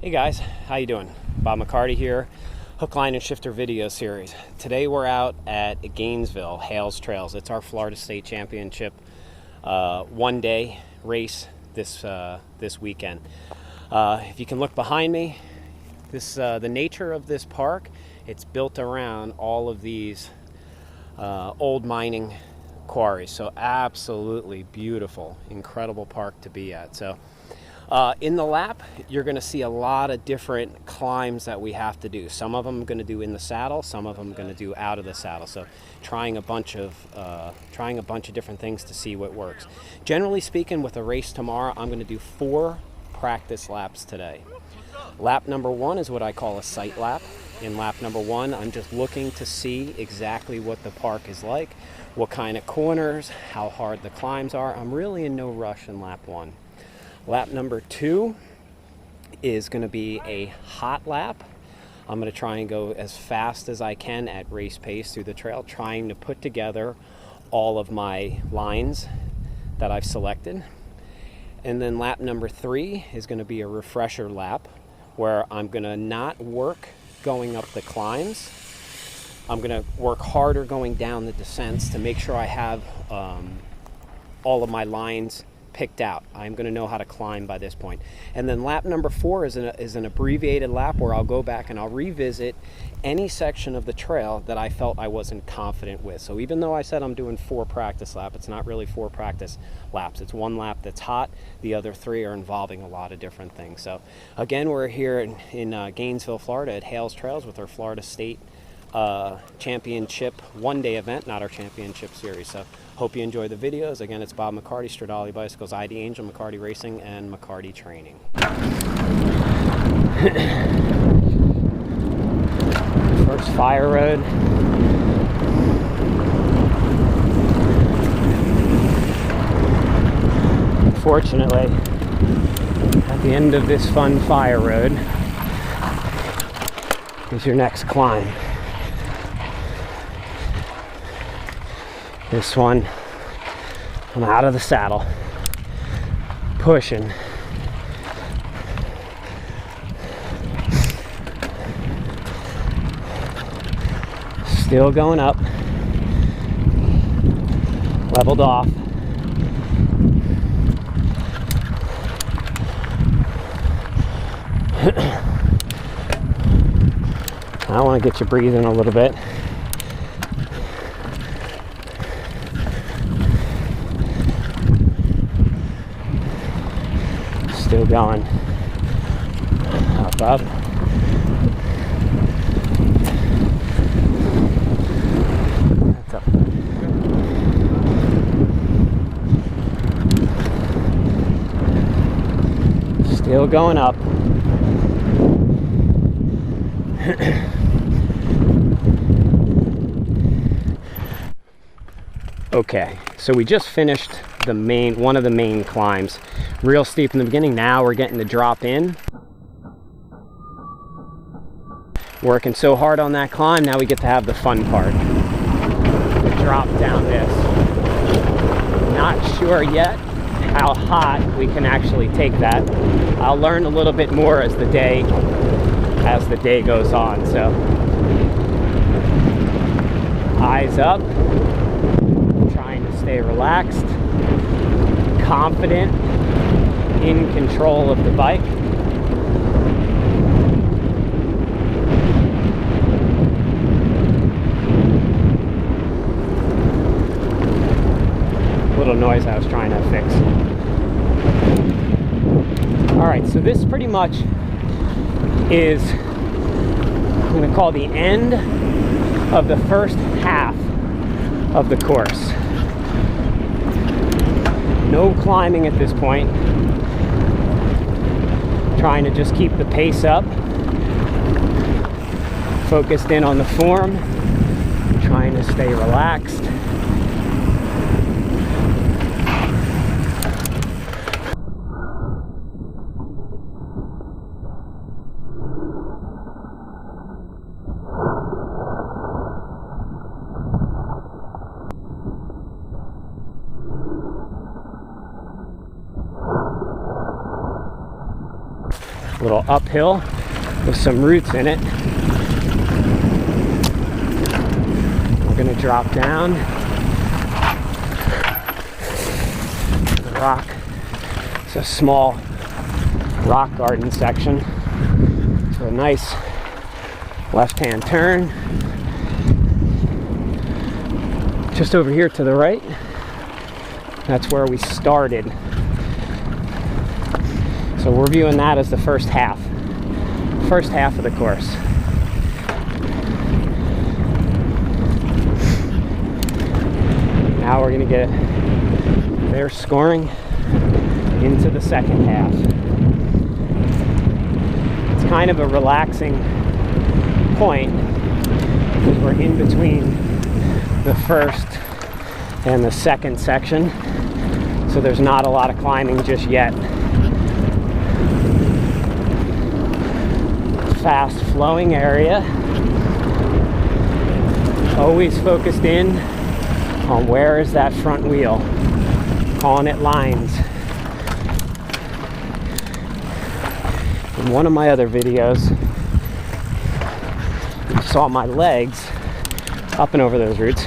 Hey guys, how you doing? Bob McCarty here, Hook, Line, and Shifter video series. Today we're out at Gainesville, Hales Trails. It's our Florida State Championship one-day race this weekend. If you can look behind me, the nature of this park, it's built around all of these old mining quarries. So absolutely beautiful, incredible park to be at. So in the lap, you're going to see a lot of different climbs that we have to do. Some of them I'm going to do in the saddle, some of them I'm going to do out of the saddle. So trying a bunch of different things to see what works. Generally speaking, with a race tomorrow, I'm going to do 4 practice laps today. Lap number 1 is what I call a sight lap. In lap number 1, I'm just looking to see exactly what the park is like, what kind of corners, how hard the climbs are. I'm really in no rush in lap 1. Lap number 2 is going to be a hot lap. I'm going to try and go as fast as I can at race pace through the trail, trying to put together all of my lines that I've selected. And then lap number 3 is going to be a refresher lap, where I'm going to not work going up the climbs. I'm going to work harder going down the descents to make sure I have all of my lines picked out. I'm going to know how to climb by this point. And then lap number 4 is an abbreviated lap where I'll go back and I'll revisit any section of the trail that I felt I wasn't confident with. So even though I said I'm doing 4 practice laps, it's not really 4 practice laps. It's 1 lap that's hot. The other 3 are involving a lot of different things. So again, we're here in Gainesville, Florida at Hales Trails with our Florida State Championship one-day event, not our championship series. So hope you enjoy the videos. Again, it's Bob McCarty, Stradali Bicycles, ID Angel, McCarty Racing, and McCarty Training. First fire road. Unfortunately, at the end of this fun fire road is your next climb. This one, I'm out of the saddle, pushing. Still going up, leveled off. I want to get you breathing a little bit. Still going. Up, up. That's up. Still going up. Okay, so we just finished one of the main climbs. Real steep in the beginning. Now we're getting to drop in. Working so hard on that climb, now we get to have the fun part. The drop down this. Not sure yet how hot we can actually take that. I'll learn a little bit more as the day goes on. So eyes up, trying to stay relaxed, confident, in control of the bike. Little noise I was trying to fix. Alright, so this pretty much is, I'm going to call the end of the first half of the course. No climbing at this point. Trying to just keep the pace up. Focused in on the form. Trying to stay relaxed. little uphill with some roots in it. We're going to drop down the rock. It's a small rock garden section. So a nice left-hand turn. Just over here to the right, that's where we started. So we're viewing that as the first half of the course. Now we're gonna get their scoring into the second half. It's kind of a relaxing point because we're in between the first and the second section, so there's not a lot of climbing just yet. Fast flowing area, always focused in on where is that front wheel, calling it lines. In one of my other videos, you saw my legs up and over those roots.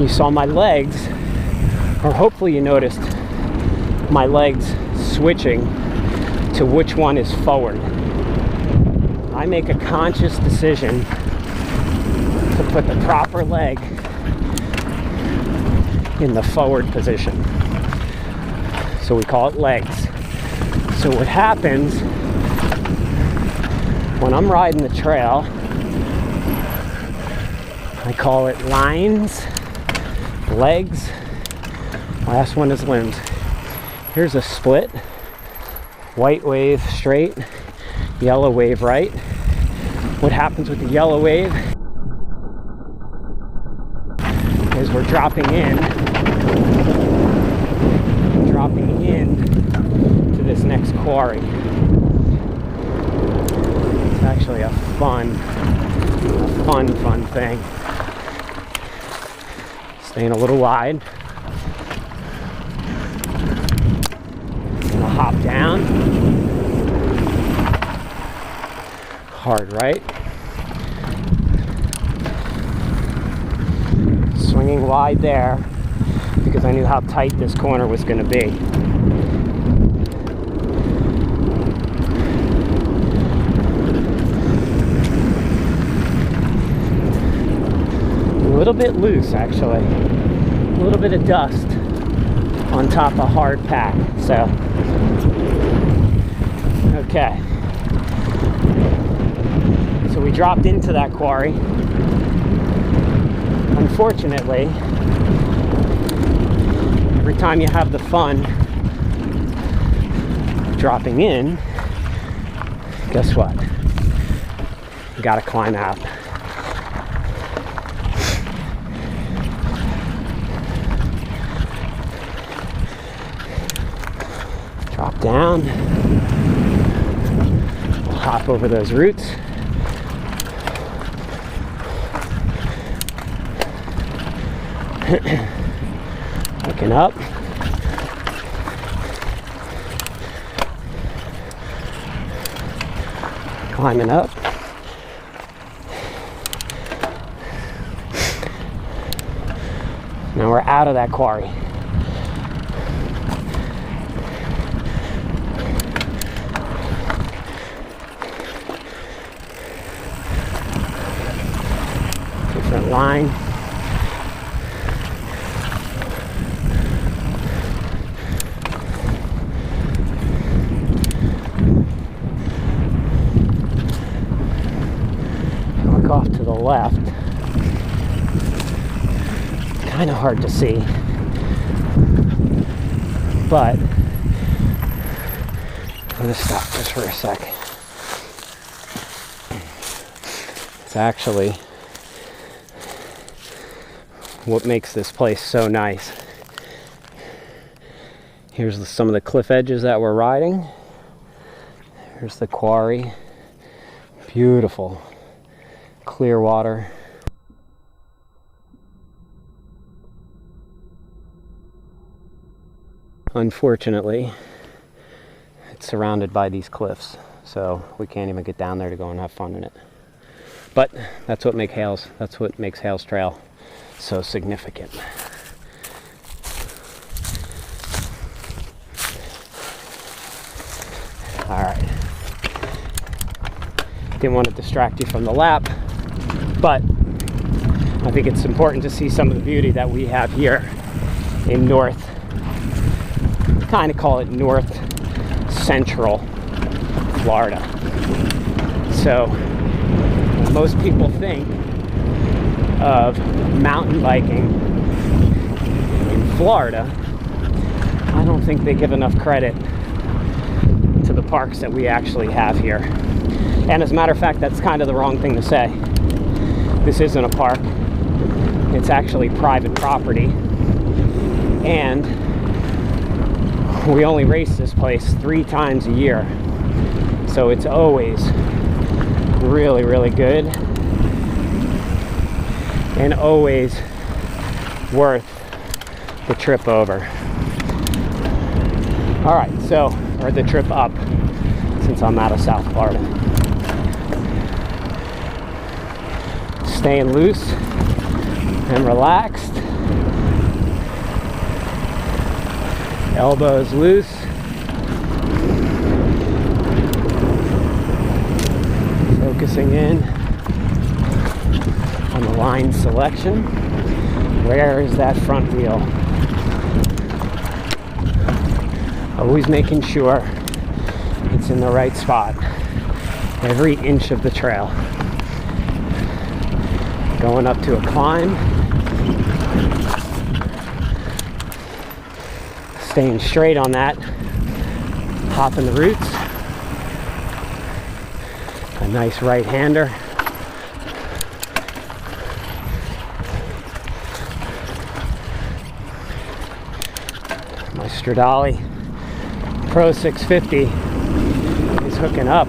You saw my legs, or hopefully you noticed my legs switching to which one is forward. I make a conscious decision to put the proper leg in the forward position. So we call it legs. So what happens when I'm riding the trail, I call it lines, legs, last one is limbs. Here's a split, white wave straight, yellow wave right. What happens with the yellow wave is we're dropping in to this next quarry. It's actually a fun thing. Staying a little wide. Gonna hop down. Hard right. Swinging wide there because I knew how tight this corner was going to be. A little bit loose, actually. A little bit of dust on top of hard pack. So, okay. So we dropped into that quarry. Unfortunately, every time you have the fun dropping in, guess what? You gotta climb out. Drop down. We'll hop over those roots. Looking up. Climbing up. Now we're out of that quarry. Different line. Off to the left. Kind of hard to see, but I'm going to stop just for a sec. It's actually what makes this place so nice. Here's some of the cliff edges that we're riding. Here's the quarry. Beautiful. Clear water. Unfortunately, it's surrounded by these cliffs, so we can't even get down there to go and have fun in it. But that's what makes Hales Trail so significant. All right. Didn't want to distract you from the lap, but I think it's important to see some of the beauty that we have here in kind of call it North Central Florida. So most people think of mountain biking in Florida. I don't think they give enough credit to the parks that we actually have here. And as a matter of fact, that's kind of the wrong thing to say. This isn't a park. It's actually private property. And we only race this place 3 times a year. So it's always really, really good. And always worth the trip over. All right, or the trip up, since I'm out of South Florida. Staying loose and relaxed. Elbows loose. Focusing in on the line selection. Where is that front wheel? Always making sure it's in the right spot. Every inch of the trail. Going up to a climb. Staying straight on that. Hopping the roots. A nice right-hander. My Stradale Pro 650 is hooking up.